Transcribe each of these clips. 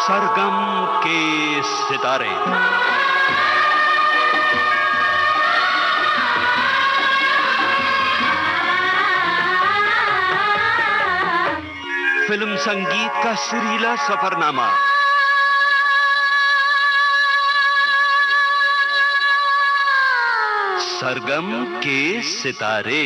सरगम के सितारे। फिल्म संगीत का सुरीला सफरनामा। सरगम के सितारे।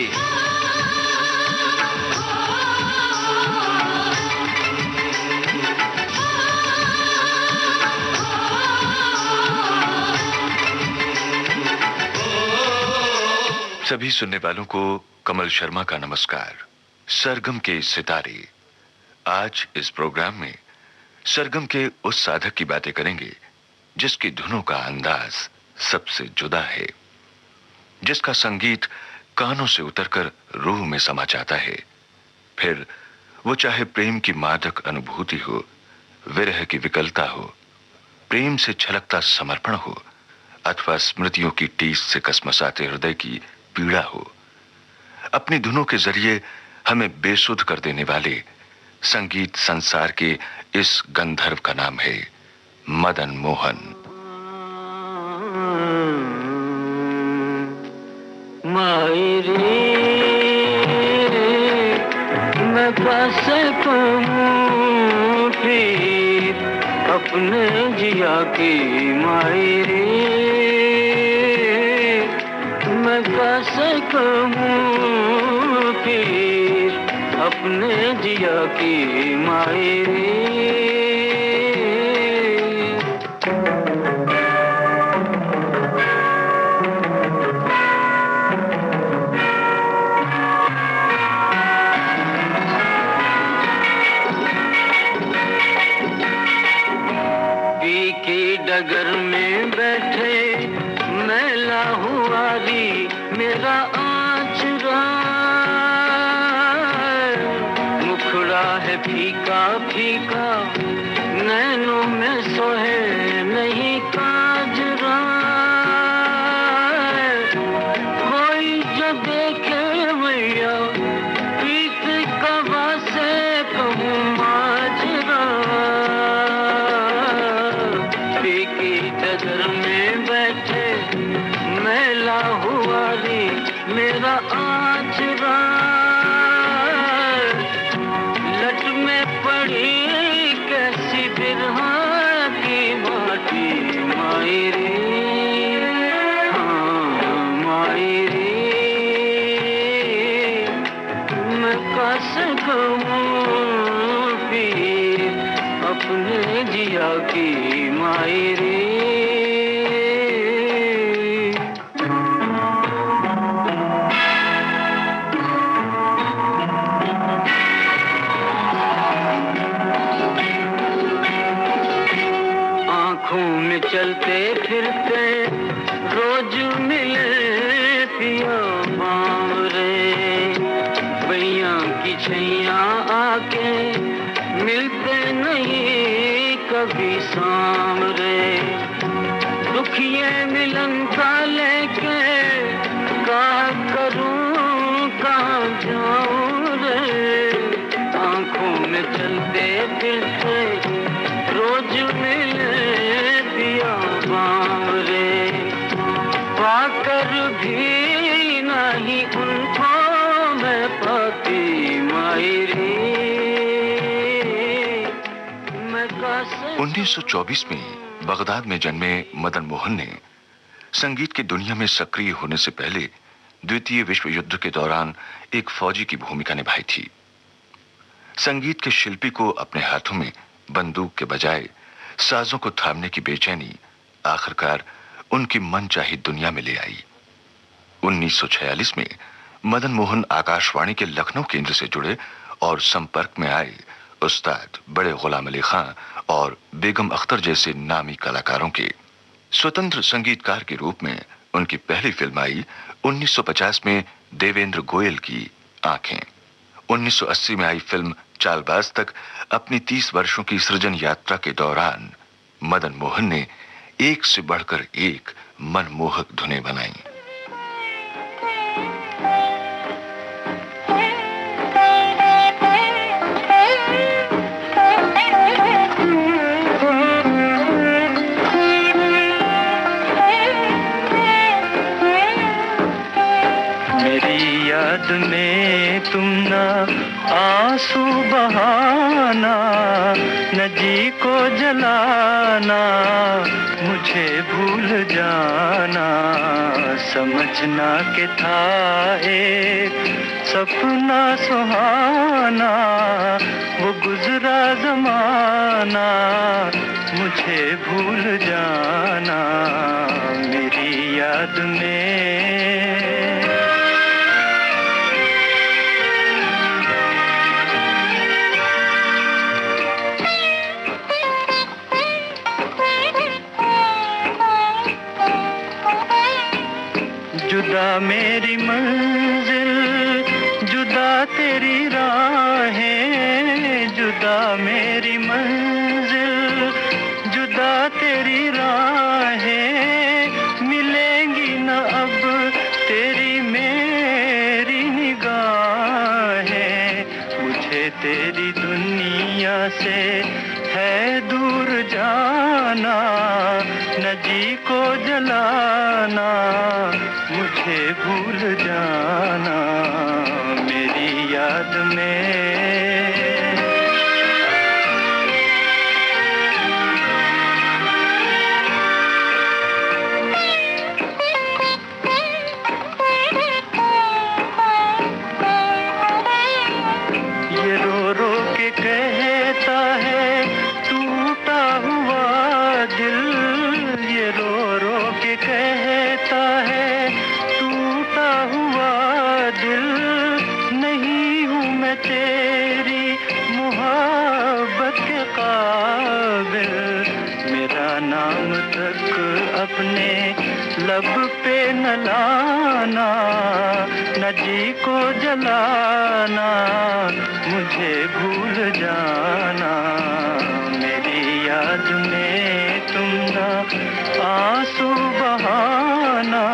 सभी सुनने वालों को कमल शर्मा का नमस्कार। सरगम के सितारे। आज इस प्रोग्राम में सरगम के उस साधक की बातें करेंगे जिसकी धुनों का अंदाज सबसे जुदा है, जिसका संगीत कानों से उतरकर रूह में समा जाता है। फिर वो चाहे प्रेम की मादक अनुभूति हो, विरह की विकलता हो, प्रेम से छलकता समर्पण हो, अथवा स्मृतियों की टीस से कसमसाते हृदय की पीड़ा हो, अपनी धुनों के जरिए हमें बेसुध कर देने वाले संगीत संसार के इस गंधर्व का नाम है मदन मोहन। मायरे मैं कैसे कहूँ फिर अपने जिया की, मायरे मैं कैसे कहूँ फिर अपने जिया की, मायरे। पी की डगर में बैठे मैला हुआ री मेरा आचरा, मुखड़ा है फीका फीका, नैनों में सोहे नहीं काजरा। कोई जो देखे मैया प्रीत कवा से कहूँ माजरा। पी की डगर में बैठे मैला हुआ रे मेरा आचरा, लट में पड़ी कैसी बिरहा की माटी, मायरे हाँ मायरे मैं कैसे कहूँ फिर अपने जिया की, मायरे। चलते फिरते रोज मिले पिया बावरे, भैया की छैया आके मिलते नहीं कभी सामरे। दुखिए मिलन का लेके कहा करूं कहाँ जाऊं रे, आंखों में चलते फिरते रोज मिले बावरे, पाकर भी नहीं उनको मैं पाती, मायरे मैं कैसे। 1924 में बगदाद में जन्मे मदन मोहन ने संगीत की दुनिया में सक्रिय होने से पहले द्वितीय विश्व युद्ध के दौरान एक फौजी की भूमिका निभाई थी। संगीत के शिल्पी को अपने हाथों में बंदूक के बजाय साजों को थामने की बेचैनी आखिरकार उनकी मनचाही दुनिया में ले आई। 1946 में मदन मोहन आकाशवाणी के लखनऊ केंद्र से जुड़े और संपर्क में आए उस्ताद बड़े गुलाम अली खां और बेगम अख्तर जैसे नामी कलाकारों के। स्वतंत्र संगीतकार के रूप में उनकी पहली फिल्म आई 1950 में देवेंद्र गोयल की आंखें। 1980 में आई फिल्म चालबाज तक अपनी 30 वर्षों की सृजन यात्रा के दौरान मदन मोहन ने एक से बढ़कर एक मनमोहक धुनें बनाई। जलाना, न जी को जलाना, मुझे भूल जाना। समझना कि था एक सपना सुहाना, वो गुजरा ज़माना, मुझे भूल जाना मेरी याद में। जुदा मेरी मंजिल, जुदा तेरी राहें, जुदा मेरी मंजिल, जुदा तेरी राहें, मिलेंगी न अब तेरी मेरी निगाहें। मुझे तेरी दुनिया से है दूर जाना, न जी को जलाना, मुझे भूल जाना मेरी याद में। ये रो रो के कहता है टूटा हुआ दिल, ये रो रो के कहता है टूटा हुआ दिल। नहीं हूँ मैं तेरी मोहब्बत के काबिल, मेरा नाम तक अपने लब पे न लाना, न जी को जलाना, मुझे भूल जाना मेरी याद में। तुम ना आंसू बहाना,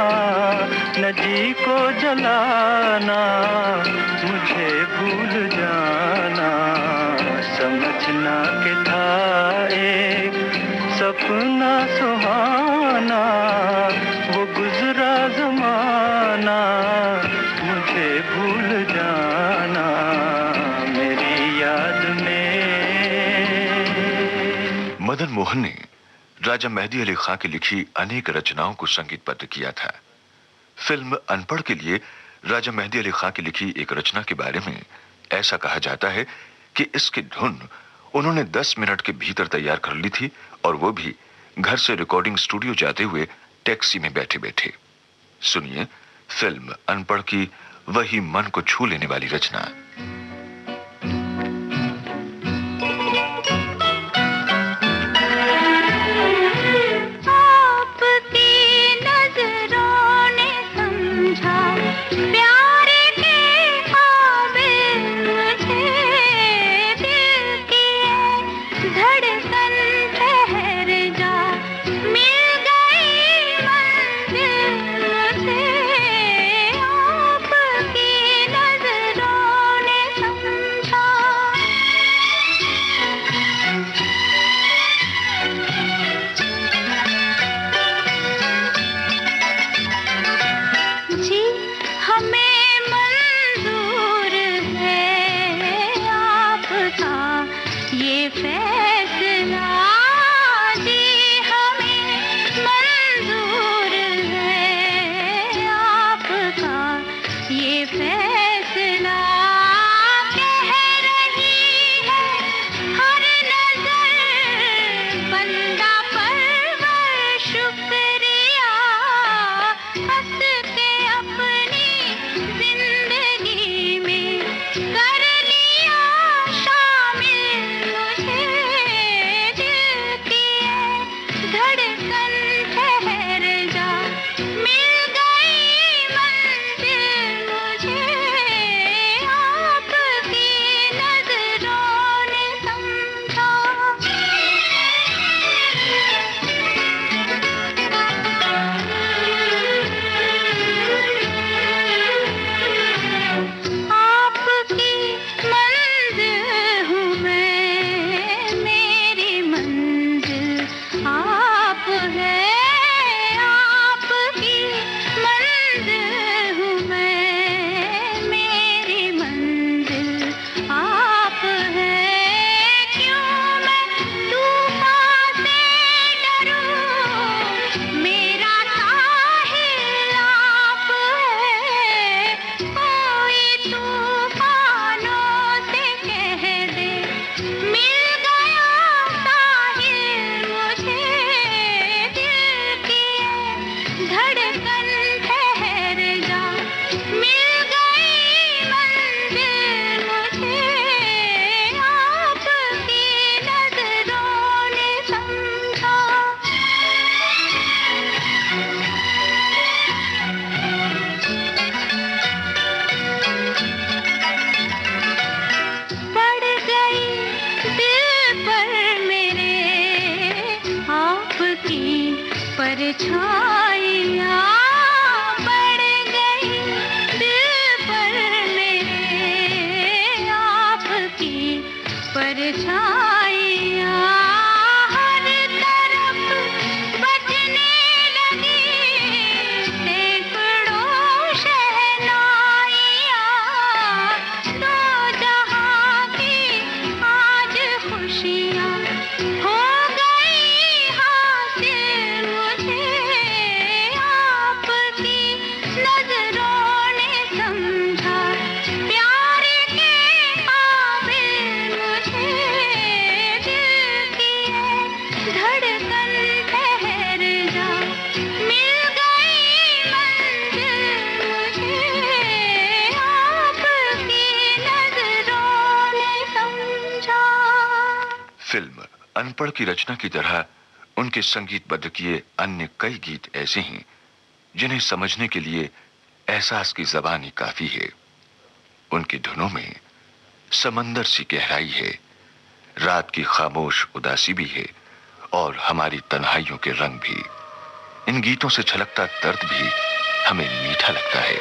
न जी को जलाना, मुझे भूल जाना। समझना कि था एक सपना सुहाना, वो गुजरा ज़माना, मुझे भूल जाना मेरी याद में। मदन मोहन ने राजा मेहदी अली खां की लिखी अनेक रचनाओं को संगीतबद्ध किया था। फिल्म अनपढ़ के लिए राजा मेहदी अली खां की लिखी एक रचना के बारे में ऐसा कहा जाता है कि इसकी धुन उन्होंने 10 मिनट के भीतर तैयार कर ली थी, और वो भी घर से रिकॉर्डिंग स्टूडियो जाते हुए टैक्सी में बैठे बैठे। सुनिए फिल्म अनपढ़ की वही मन को छू लेने वाली रचना। कर लिया शामिल मुझे। परछाइयाँ पड़ गई दिल पर मेरे, आपकी परछाइयाँ हर तरफ बजने लगी, सैकड़ों शहनाइयाँ, दो जहाँ की आज खुशियाँ हो गई हासिल मुझे, आपकी नजरों ने समझा प्यार के काबिल मुझे, दिल की है धड़कन ठहर जा, मिल गई मंजिल मुझे, आपकी नजरों ने समझा। फिल्म अनपढ़ की रचना की तरह उनके संगीतबद्ध किए अन्य कई गीत ऐसे हैं जिन्हें समझने के लिए एहसास की जबान ही काफी है। उनकी धुनों में समंदर सी गहराई है, रात की खामोश उदासी भी है और हमारी तन्हाइयों के रंग भी। इन गीतों से छलकता दर्द भी हमें मीठा लगता है।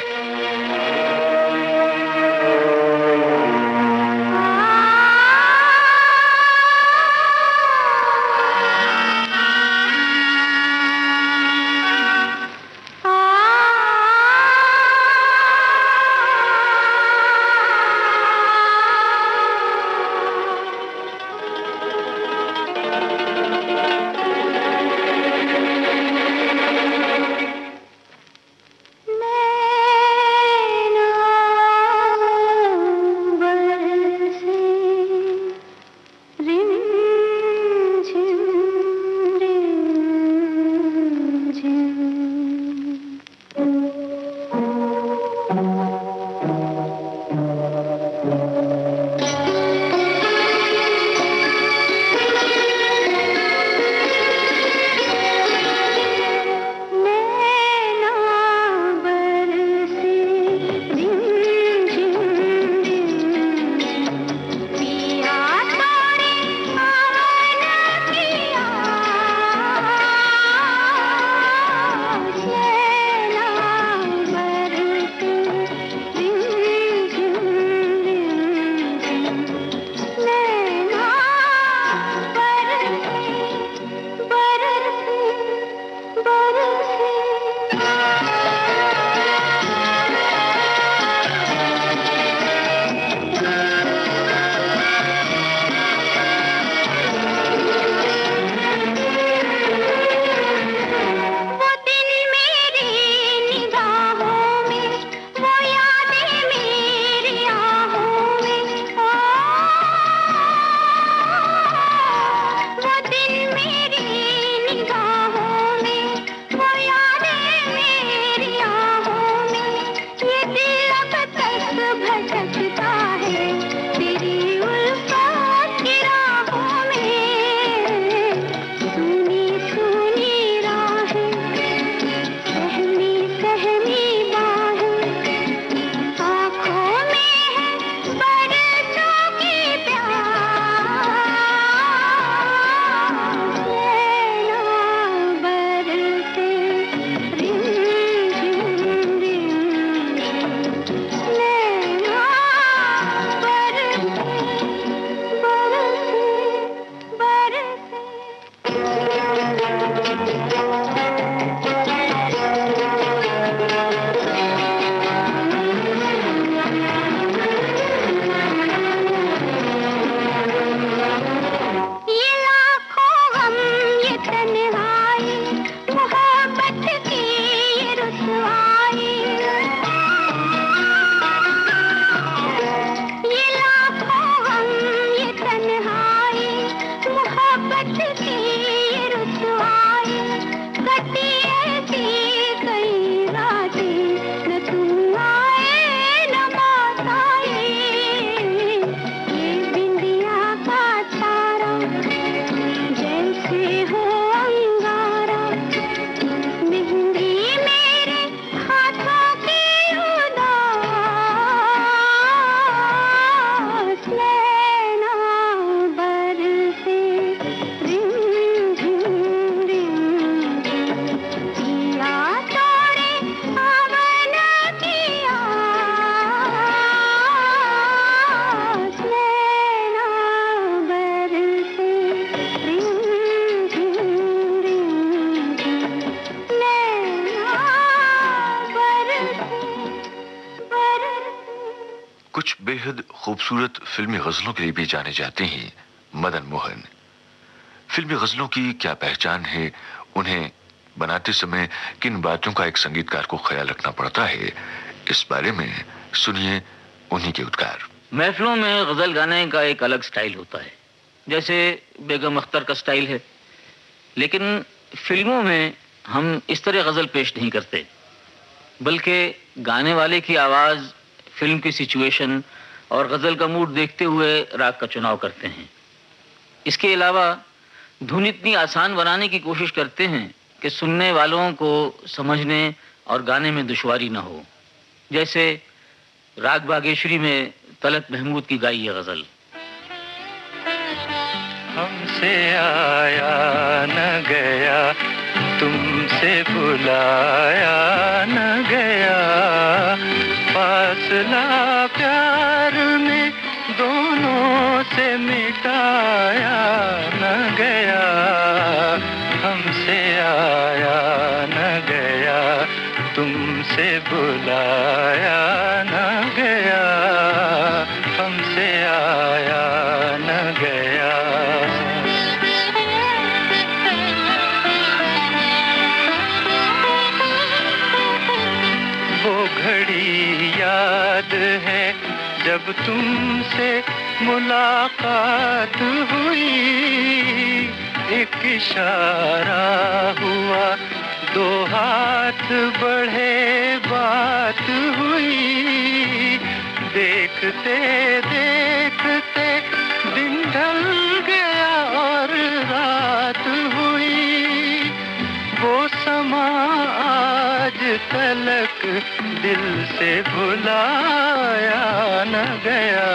बेहद खूबसूरत फिल्मी गजलों के लिए भी जाने जाते हैं मदन मोहन। फिल्मी गजलों की क्या पहचान है, उन्हें बनाते समय किन बातों का एक संगीतकार को ख्याल रखना पड़ता है, इस बारे में सुनिए उन्हीं के उद्गार। महफिलों में गजल गाने का एक अलग स्टाइल होता है, जैसे बेगम अख्तर का स्टाइल है, लेकिन फिल्मों में हम इस तरह गजल पेश नहीं करते, बल्कि गाने वाले की आवाज, फिल्म की सिचुएशन और गजल का मूड देखते हुए राग का चुनाव करते हैं। इसके अलावा धुन इतनी आसान बनाने की कोशिश करते हैं कि सुनने वालों को समझने और गाने में दुश्वारी न हो, जैसे राग बागेश्वरी में तलत महमूद की गाई है गजल। हमसे आया न गया, तुमसे बुलाया न गया, फासला प्यार में दोनों से मिटाया न गया। हमसे आया न गया, तुमसे बुलाया न गया, हमसे आया न गया। वो घड़ी याद है जब तुमसे मुलाकात हुई, एक इशारा हुआ, दो हाथ बढ़े, बात हुई, देखते देखते दिन ढल गया और रात हुई। वो समा आज तलक दिल से भुलाया न गया,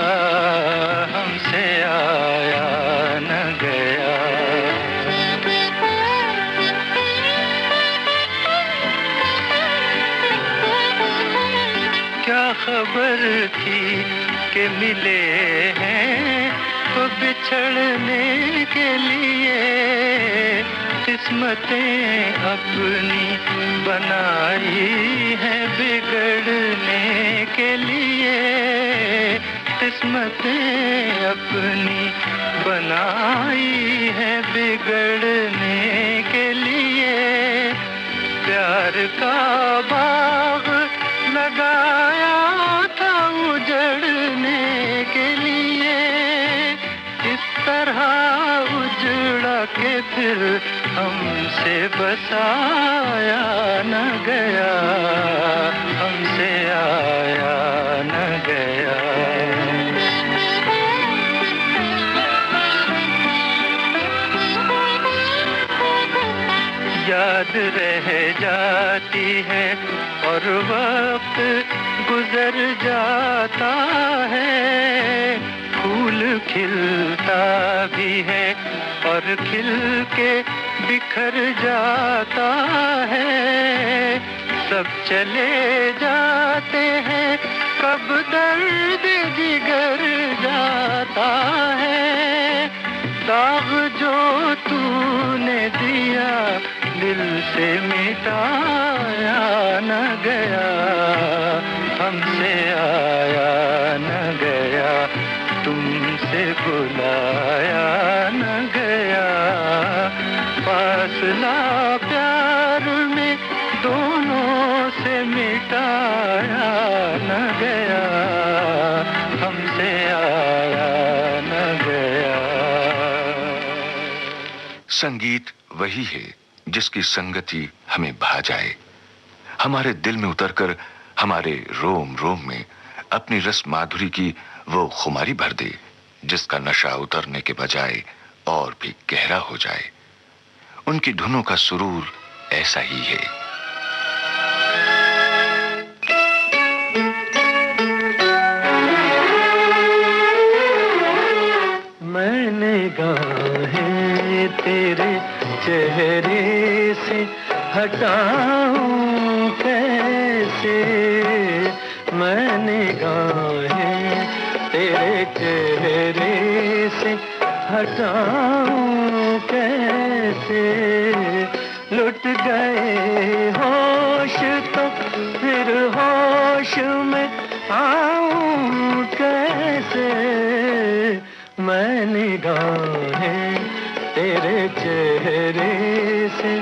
हमसे आया न गया। क्या खबर थी कि मिले हैं तो बिछड़ने के लिए, किस्मतें अपनी बनाई हैं बिगड़ने के लिए, किस्मतें अपनी बनाई हैं बिगड़ने के लिए। प्यार का बाग लगाया था उजड़ने के लिए, इस तरह उजड़ा के फिर हमसे बसाया न गया, हमसे आया न गया। याद रह जाती है और वक्त गुजर जाता है, फूल खिलता भी है और खिल के बिखर जाता है। सब चले जाते हैं, कब दर्द जिगर जाता है। दाग जो तूने दिया दिल से मिटाया न गया, हमसे आया न गया, तुमसे बुलाया न गया। फासला प्यार में दोनों से मिटाया न गया, हमसे आया न गया। संगीत वही है जिसकी संगति हमें भा जाए, हमारे दिल में उतरकर हमारे रोम रोम में अपनी रस माधुरी की वो खुमारी भर दे, जिसका नशा उतरने के बजाय और भी गहरा हो जाए। उनकी धुनों का सुरूर ऐसा ही है। मैंने गाहें तेरे चेहरे से हटाऊं कैसे, मैंने गाहें तेरे चेहरे से हटाऊं कैसे। लुट गए होश तो फिर होश में आऊं कैसे। निगाहें तेरे चेहरे से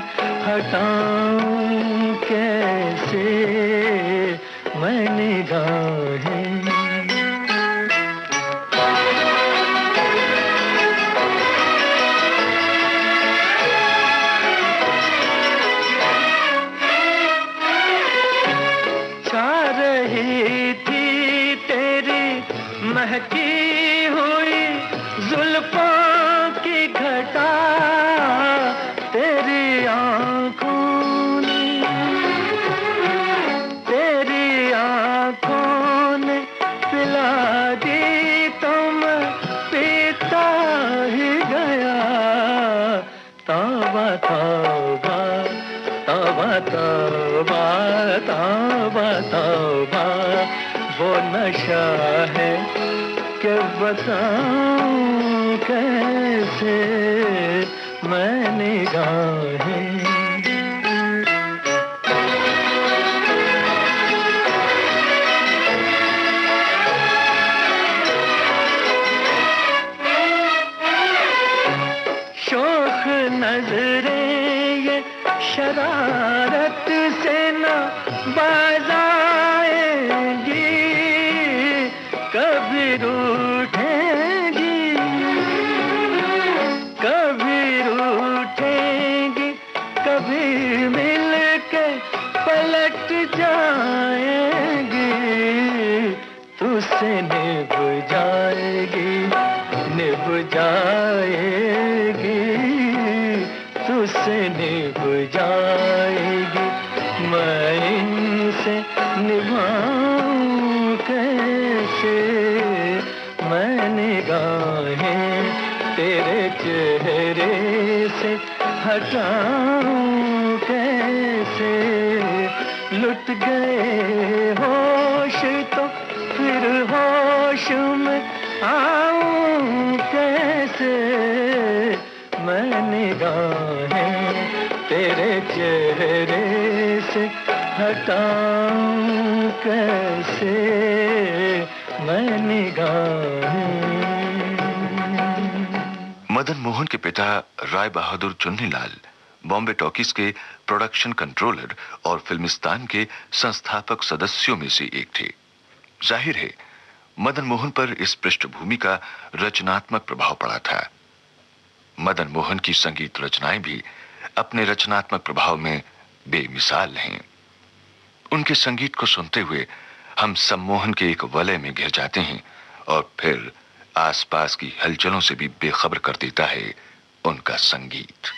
हटाऊं कैसे मैं निगाहें। महकी हुई जुल्फों की घटा तेरी आँखों ने पिला दी तो मैं पीता ही गया। तौबा तौबा तौबा तौबा तौबा तौबा वो नशा है कि बताऊं कैसे मैं निगाहें। शोख नजरें ये शरारत से न बाज आएंगी, कभी रूठेंगी कभी मिल के पलट जाएंगी। तुझसे निभ जाएगी तुझसे निभ जाएगी। मैं इनसे निभाऊं कैसे मैं निगाहें तेरे चेहरे से हटाऊं कैसे। लुट गए होश तो फिर होश में आऊं कैसे मैं निगाहें तेरे चेहरे से हटाऊं कैसे मैं निगाहें। मदन मोहन के पिता राय बहादुर चुन्नीलाल बॉम्बे टॉकीज के प्रोडक्शन कंट्रोलर और फिल्मिस्तान के संस्थापक सदस्यों में से एक थे। जाहिर है मदन मोहन पर इस पृष्ठभूमि का रचनात्मक प्रभाव पड़ा था। मदन मोहन की संगीत रचनाएं भी अपने रचनात्मक प्रभाव में बेमिसाल हैं। उनके संगीत को सुनते हुए हम सम्मोहन के एक वलय में घिर जाते हैं और फिर आसपास की हलचलों से भी बेखबर कर देता है उनका संगीत।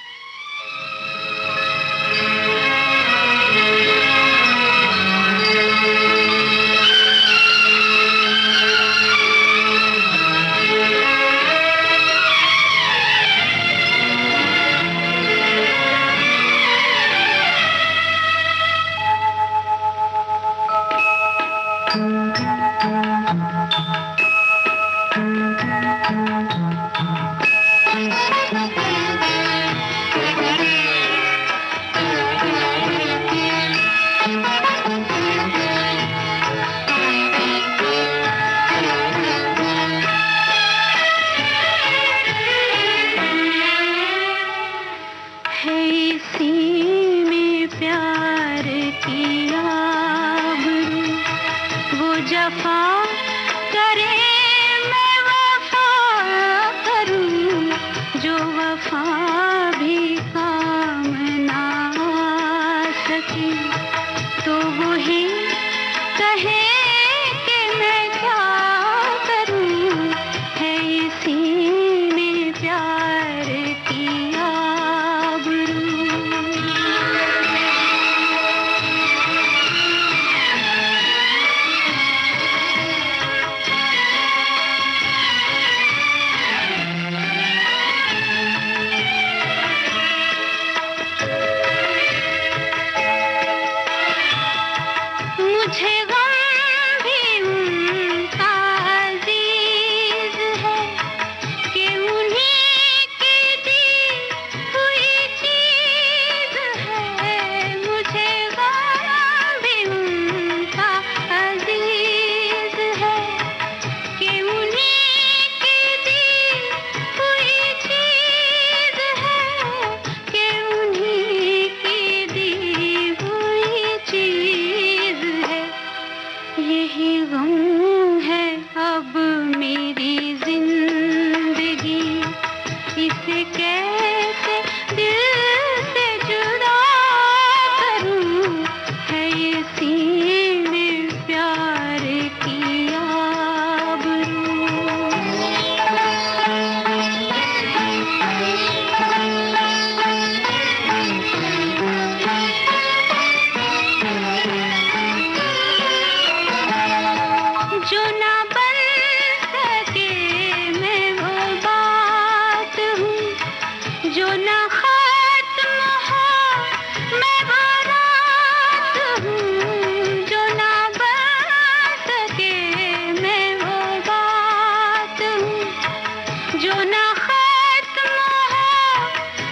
कैसे दिल से जुदा करूं, है ये सीने प्यार की आबरू। जो ना बन सके मैं वो बात हूँ, जो ना खत्म हो मैं वो रात हूँ, जो ना बन सके मैं वो बात हूँ, जो ना खत्म हो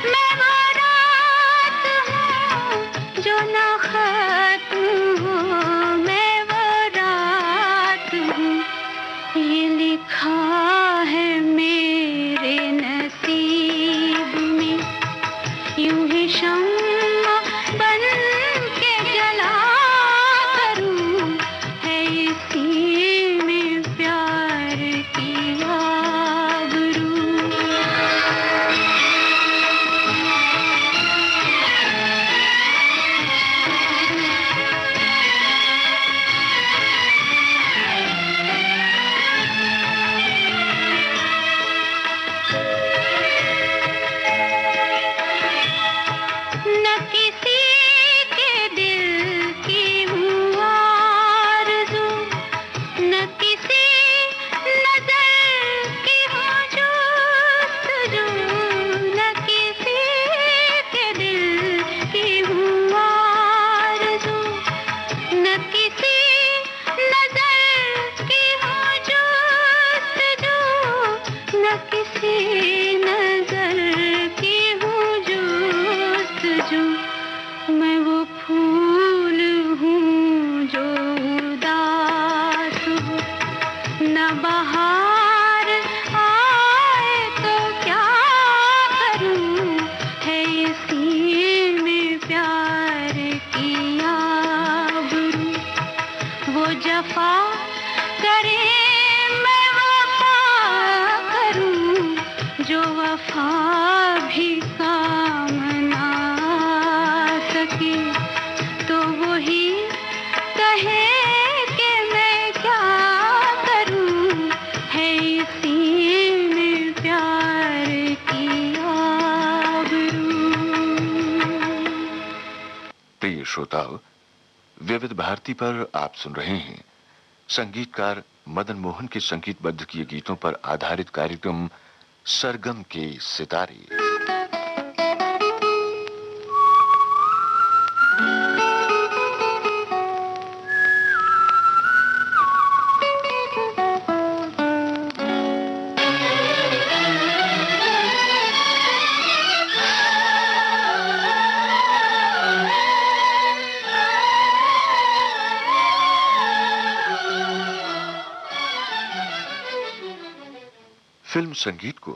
मैं वो रात हूँ, जो ना खत्म हो मैं वो रात हूँ। ये लिखा है मेरे नसीब में, यूं ही शम्मा बन के जला करूं, है इसी में प्यार की आबरू। न किसी के दिल की हूँ आरज़ू, न किसी नज़र की हूँ जुस्तजू, न किसी के दिल की हूँ आरज़ू, न किसी नज़र की हूँ जुस्तजू, न किसी नज़र की हूँ जुस्तजू। मैं वो फूल हूँ जो उदास हो, न बहार आए तो क्या करूँ, है इसी में प्यार की आबरू। वो जफा करे मैं वफा करूं, जो वफा भी काम ना सके, तो वही कहे कि मैं क्या करूं, है इसी में प्यार की आबरू। प्रिय श्रोताओ, विविध भारती पर आप सुन रहे हैं संगीतकार मदन मोहन के संगीतबद्ध किए गीतों पर आधारित कार्यक्रम सरगम के सितारे। फिल्म संगीत को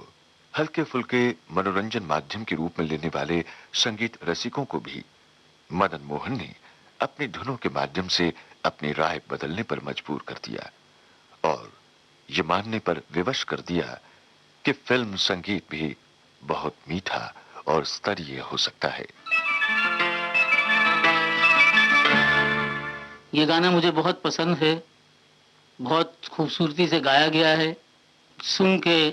हल्के फुल्के मनोरंजन माध्यम के रूप में लेने वाले संगीत रसिकों को भी मदन मोहन ने अपनी धुनों के माध्यम से अपनी राय बदलने पर मजबूर कर दिया और ये मानने पर विवश कर दिया कि फिल्म संगीत भी बहुत मीठा और स्तरीय हो सकता है। ये गाना मुझे बहुत पसंद है, बहुत खूबसूरती से गाया गया है। सुन के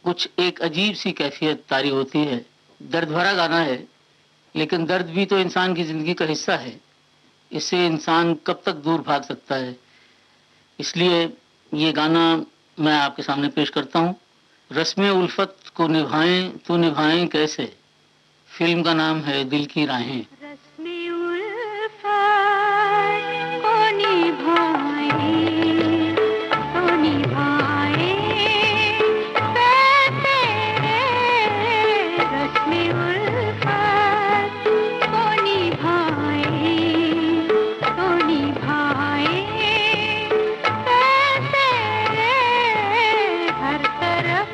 कुछ एक अजीब सी कैफियत तारी होती है। दर्द भरा गाना है, लेकिन दर्द भी तो इंसान की जिंदगी का हिस्सा है। इससे इंसान कब तक दूर भाग सकता है। इसलिए ये गाना मैं आपके सामने पेश करता हूँ। रस्में उल्फत को निभाएं तो निभाएं कैसे। फिल्म का नाम है दिल की राहें। रस्में उल्फत को निभाएं तो निभाएं कैसे। रस्में उल्फत को निभाएं तो निभाएं कैसे। हर तरफ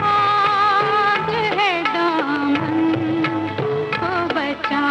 आग है, दामन को बचा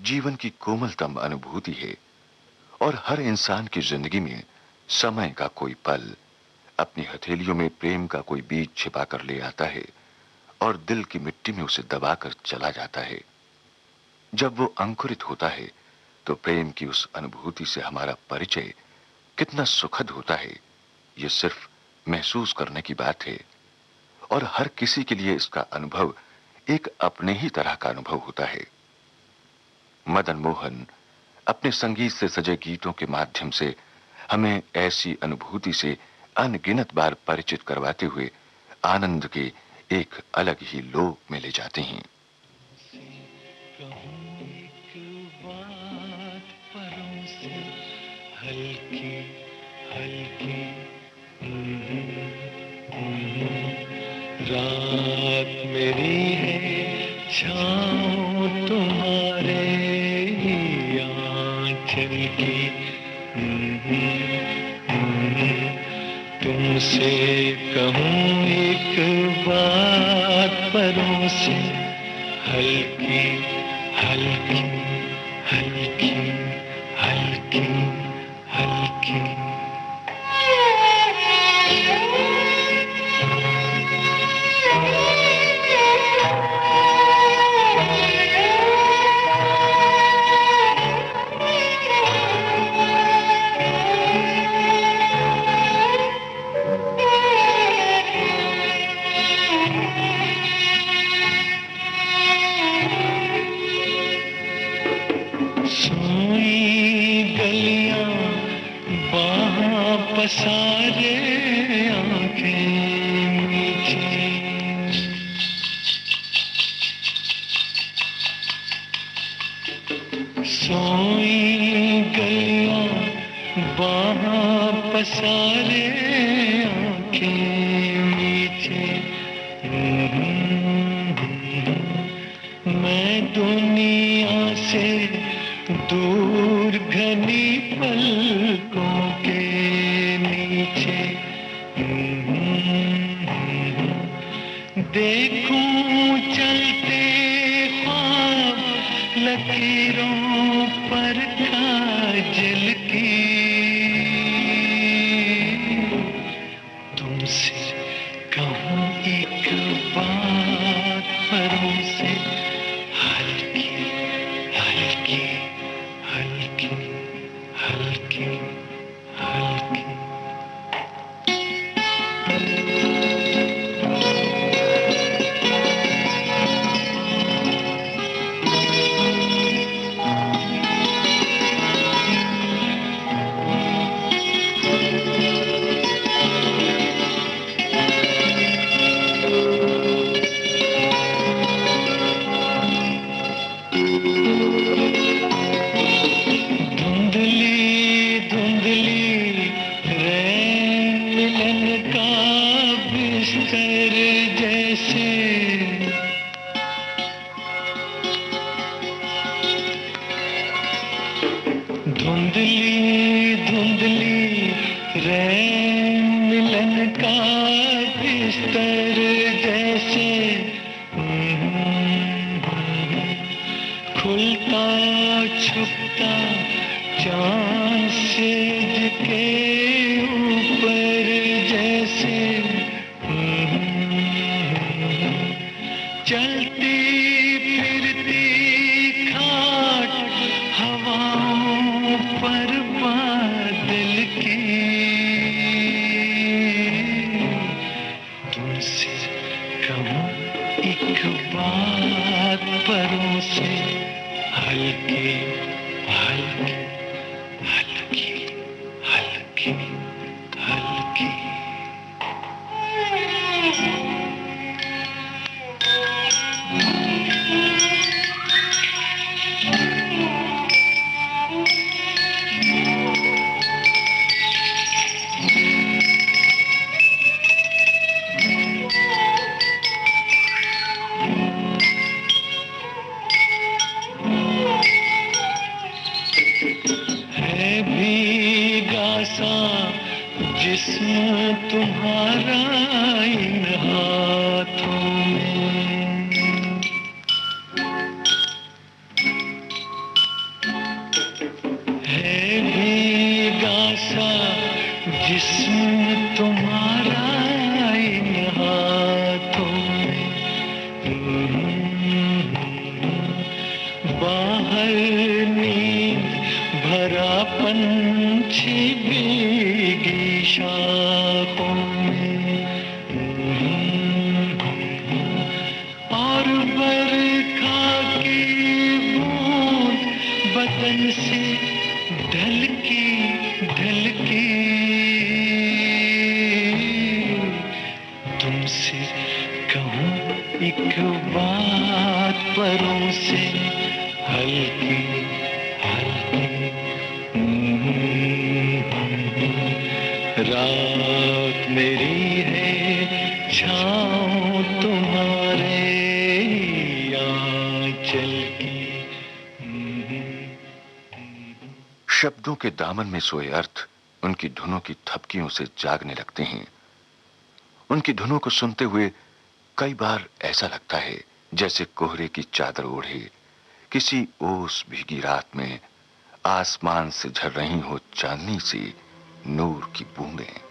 जीवन की कोमलतम अनुभूति है और हर इंसान की जिंदगी में समय का कोई पल अपनी हथेलियों में प्रेम का कोई बीज छिपा कर ले आता है और दिल की मिट्टी में उसे दबाकर चला जाता है। जब वो अंकुरित होता है तो प्रेम की उस अनुभूति से हमारा परिचय कितना सुखद होता है, ये सिर्फ महसूस करने की बात है। और हर किसी के लिए इसका अनुभव एक अपने ही तरह का अनुभव होता है। मदन मोहन अपने संगीत से सजे गीतों के माध्यम से हमें ऐसी अनुभूति से अनगिनत बार परिचित करवाते हुए आनंद के एक अलग ही लोक में ले जाते हैं। हल्की हल्की रात मेरी है छाँव तुम्हारे आँचल की, तुमसे कहूँ एक बात परों से, हल्की हल्की हल्की हल्की हल्की। पसारे आंखें मीठी, सोई गलियां बाहां पसारे आंखें मीठी। मैं दुनिया से दूर घनी पलकों के नीचे देखूं चलते ख्वाब लकीरों पर काजल की, तुमसे कहूँ एक बात परों से, हल्की हल्की हल्की हल्की हल्की। धुंधली धुंधली रैन मिलन का बिस्तर जैसे, खुलता छुपता चांद सेज के ऊपर जैसे, चलती फिरती खाट हवाओं पर बादल की, तुमसे कहूँ एक बात परों से, हल्की हल्की हल्की हल्की हल्की। जिस्म तुम्हारा इन हाथों में, जिस्म तुम्हारा इन हाथों में, बाहर नींद भरा पंछी भीगी शाखों में, और बरखा की बूंद बदन से ढलकी ढलकी तुमसे कहूँ एक बात परों से हल्की हल्की, रात मेरी है छाँव तुम्हारे आंचल की। शब्दों के दामन में सोए अर्थ उनकी धुनों की थपकियों से जागने लगते हैं। उनकी धुनों को सुनते हुए कई बार ऐसा लगता है जैसे कोहरे की चादर ओढ़े किसी ओस भीगी रात में आसमान से झर रही हो चांदनी सी नूर की बूंदें।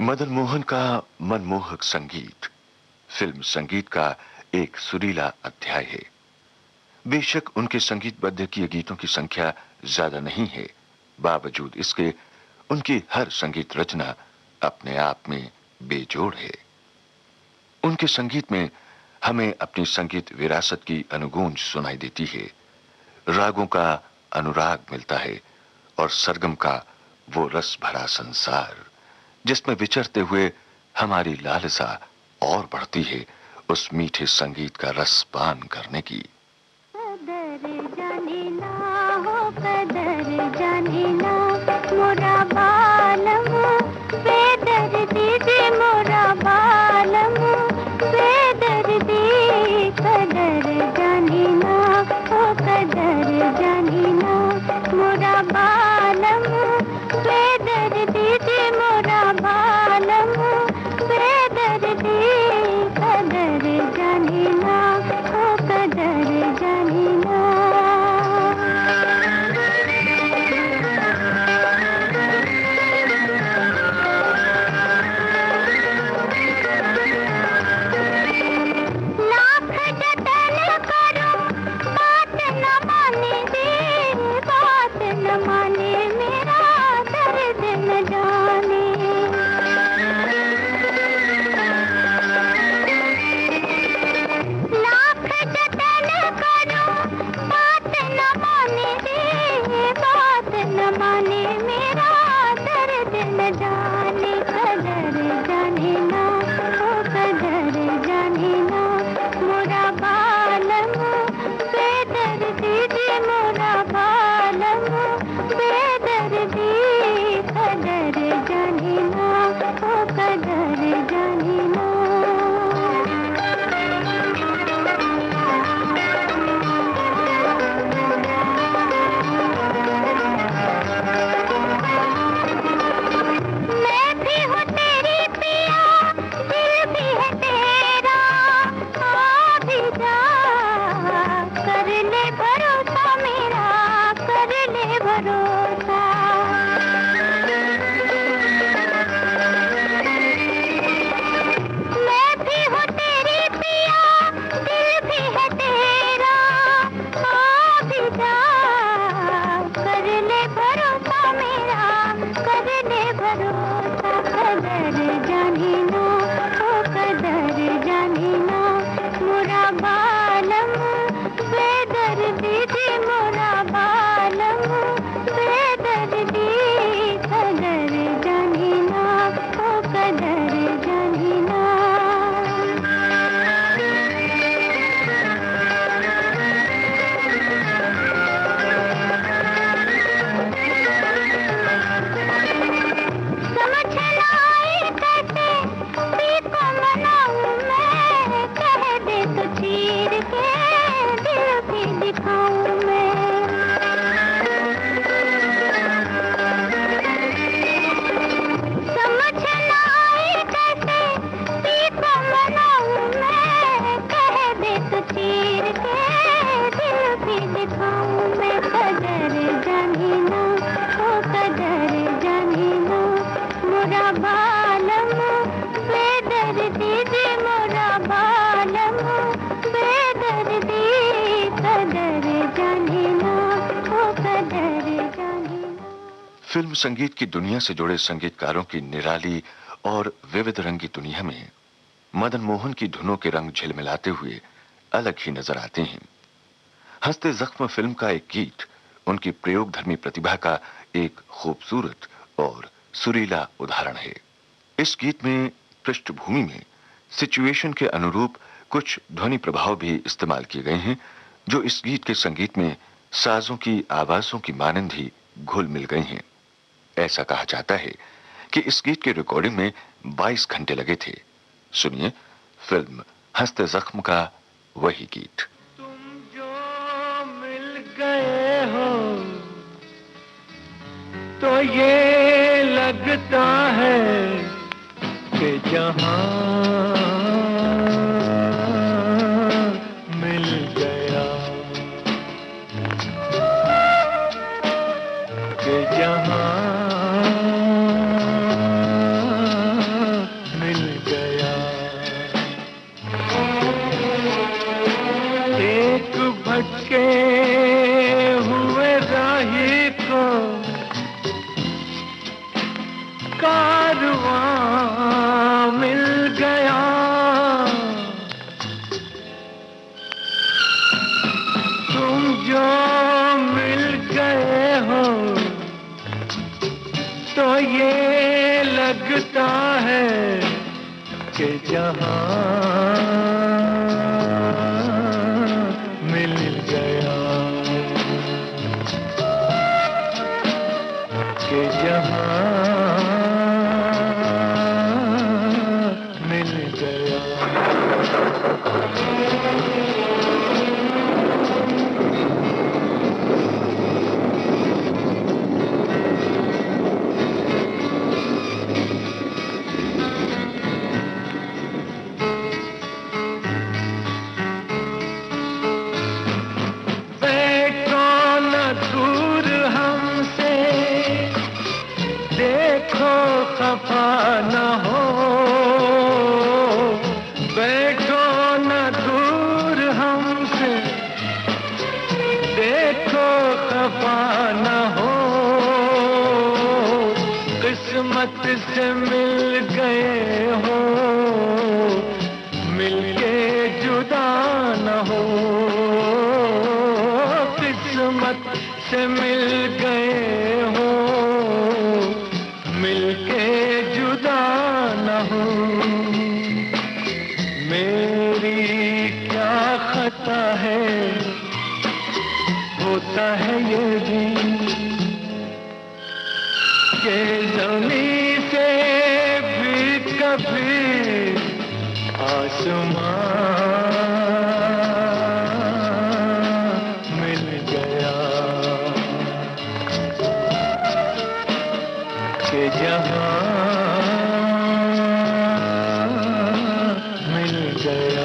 मदन मोहन का मनमोहक संगीत फिल्म संगीत का एक सुरीला अध्याय है। बेशक उनके संगीतबद्ध किए गीतों की संख्या ज्यादा नहीं है, बावजूद इसके उनकी हर संगीत रचना अपने आप में बेजोड़ है। उनके संगीत में हमें अपनी संगीत विरासत की अनुगूंज सुनाई देती है, रागों का अनुराग मिलता है और सरगम का वो रस भरा संसार जिसमें विचरते हुए हमारी लालसा और बढ़ती है उस मीठे संगीत का रस पान करने की। कदर जाने ना हो, कदर जाने ना मोरा बालम, बेदर्दी जे मोरा बालम, बेदर्दी। कदर जाने ना हो, कदर जाने ना मोरा बालम, बेदर्दी जे मोरा बालम, बेदर्दी। कदर जाने ना हो, कदर जाने ना। लाख जतन करूं बात न माने दे, बात न माने मेरा दर्द न जाने। लाख जतन करूं बात न माने दे, बात न माने मेरा दर्द न जाने। कदर जाने ना हो, कदर जाने ना मोरा बालम, बेदर्दी जे मोरा बालम, बेदर्दी। कदर जाने ना हो, कदर जाने ना। मैं भी हूँ तेरी पिया, दिल भी है तेरा, आ भी जा। कर ले भरोसा मेरा, कर ले भरोसा। मैं भी हूँ तेरी पिया, दिल भी है तेरा, आ भी जा। कर ले भरोसा मेरा, कर ले भरोसा। कदर जाने ना हो, कदर जाने ना मोरा बालम, बेदर्दी जे मोरा बालम, बेदर्दी। कदर जाने ना हो, कदर जाने ना। समझ ना आए कैसे पी को मनाऊं मैं, कह दे तो चीर के दिल भी दिखाऊं मैं। समझ ना आए कैसे पी को मनाऊं मैं, कह दे तो चीर के दिल भी दिखाऊं मैं। कदर जाने ना हो, कदर जाने ना मोरा बालम, बेदर्दी जे मोरा बालम, बेदर्दी। कदर जाने ना हो, कदर जाने ना। फिल्म संगीत की दुनिया से जुड़े संगीतकारों की निराली और विविध रंगी दुनिया में मदन मोहन की धुनों के रंग झिलमिलाते हुए अलग ही नजर आते हैं। हंसते जख्म फिल्म का एक गीत उनकी प्रयोगधर्मी प्रतिभा का एक खूबसूरत और सुरीला उदाहरण है। इस गीत में पृष्ठभूमि में सिचुएशन के अनुरूप कुछ ध्वनि प्रभाव भी इस्तेमाल किए गए हैं जो इस गीत के संगीत में साजों की आवाजों की मानंद ही घुल मिल गए हैं। ऐसा कहा जाता है कि इस गीत के रिकॉर्डिंग में 22 घंटे लगे थे। सुनिए फिल्म हंसते जख्म का वही गीत। तुम जो मिल गए हो तो ये लगता है कि जहां मिल गया, कि जहां मिल गया। एक भटके हुए राही को कारवां मिल गया। तुम जो मिल गए हो तो ये लगता है कि जहां मिल गया, कि जहां मिल गया। खफा न हो, बैठो न दूर हमसे, देखो खफा न हो, किस्मत से मिल गए हो, मिलके जुदा न हो, किस्मत से मिल गए हो, मिलके जुदा न हो। मेरी क्या खता है, होता है ये भी कि ज़मीन से भी कभी आसमां मिल गया, कि जहां मिल गया।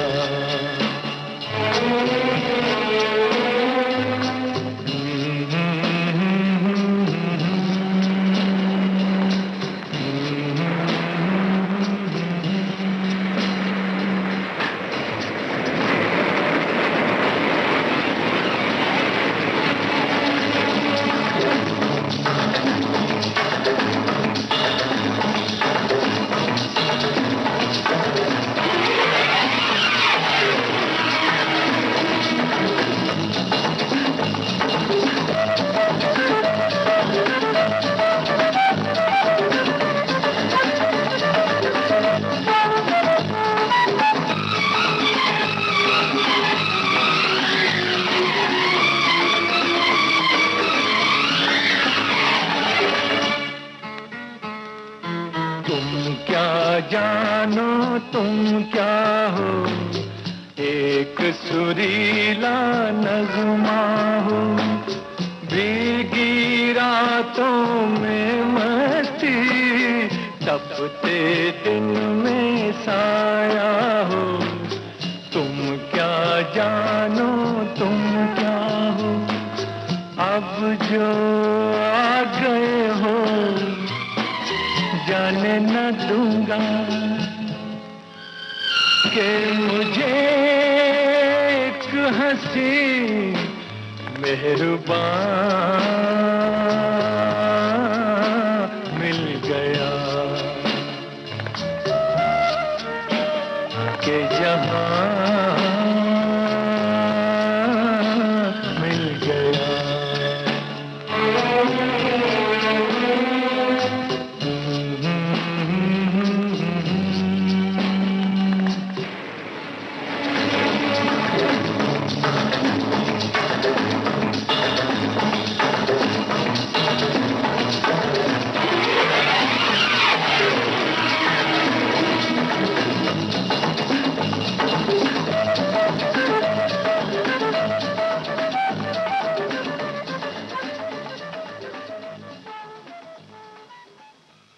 जानो तुम क्या हो, एक सुरीला नगमा हो, भीगी रातों में मस्ती, तपते दिन में साया हो। तुम क्या जानो तुम क्या हो, अब जो आ गए हो जाने न दूंगा कि मुझे एक हंसी मेहरबान मिल गया, कि जहां मिल गया।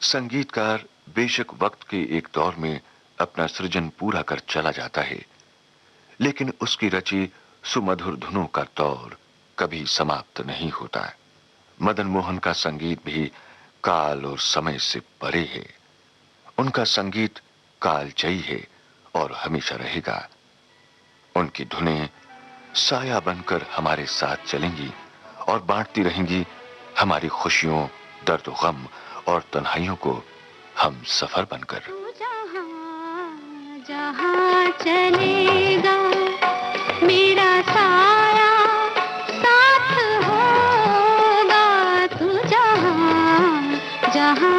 संगीतकार बेशक वक्त के एक दौर में अपना सृजन पूरा कर चला जाता है, लेकिन उसकी रची सुमधुर धुनों का दौर कभी समाप्त नहीं होता। मदन मोहन का संगीत भी काल और समय से परे है। उनका संगीत कालजयी है और हमेशा रहेगा। उनकी धुनें साया बनकर हमारे साथ चलेंगी और बांटती रहेंगी हमारी खुशियों, दर्द, गम और तन्हाइयों को हम सफर बनकर। जहाँ जहाँ चलेगा मेरा साया साथ होगा, तू जहाँ जहाँ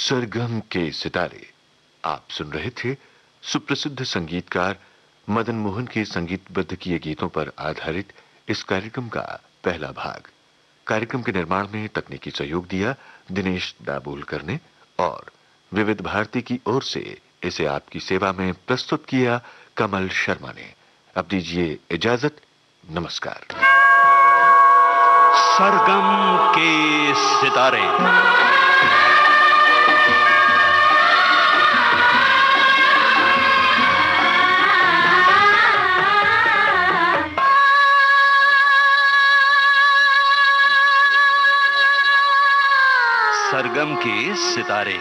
सरगम के सितारे। आप सुन रहे थे सुप्रसिद्ध संगीतकार मदन मोहन के संगीतबद्ध किए गीतों पर आधारित इस कार्यक्रम का पहला भाग। कार्यक्रम के निर्माण में तकनीकी सहयोग दिया दिनेश दाभोलकर ने और विविध भारती की ओर से इसे आपकी सेवा में प्रस्तुत किया कमल शर्मा ने। अब दीजिए इजाजत। नमस्कार। सरगम के सितारे। सरगम के सितारे।